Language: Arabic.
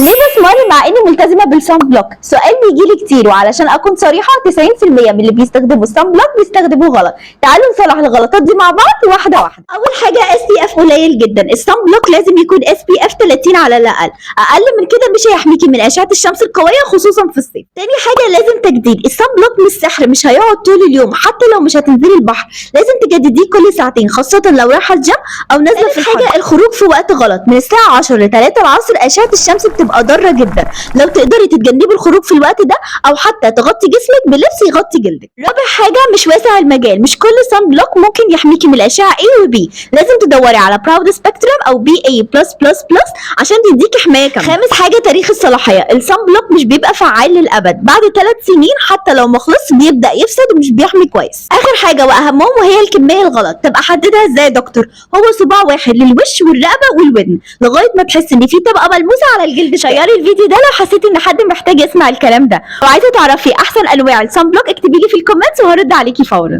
ليه بسماري مع اني ملتزمه بالصن بلوك؟ سؤال بيجيلي كتير، وعلشان اكون صريحه 90% من اللي بيستخدموا الصن بلوك بيستخدموه غلط. تعالوا نصلح الغلطات دي مع بعض واحده واحده. اول حاجه اس بي اف قليل جدا. الصن بلوك لازم يكون اس بي اف 30 على الاقل، اقل من كده مش هيحميكي من اشعه الشمس القويه خصوصا في الصيف. تاني حاجه لازم تجديد. الصن بلوك مش سحر، مش هيقعد طول اليوم، حتى لو مش هتنزلي البحر لازم تجدديه كل ساعتين، خاصه لو رايحه الجيم او نازله في الحر. حاجه الخروج في وقت غلط، من الساعه 10 ل 3 العصر اشعه الشمس بتبقى ضاره جدا. لو تقدري تتجنبي الخروج في الوقت ده او حتى تغطي جسمك بلبس يغطي جلدك. رابع حاجه مش واسع المجال، مش كل صن بلوك ممكن يحميكي من الاشعه A و B، لازم تدوري على براود سبيكترم او BA+++ عشان تديكي حمايه كامله. خامس حاجه تاريخ الصلاحيه. الصن بلوك مش بيبقى فعال للابد، بعد 3 سنين حتى لو ما خلص بيبدا يفسد ومش بيحمي كويس. اخر حاجه واهمهم وهي الكميه الغلط. طب احددها ازاي يا دكتور؟ هو صباع واحد للوش والرقبه والودن لغايه ما تحسي ان في طبقه ملموسه على الجلد. شيري الفيديو ده لو حسيتي ان حد محتاج يسمع الكلام ده. لو عايزه تعرفي احسن انواع الصن بلوك اكتبي لي في الكومنتس وهرد عليكي فورا.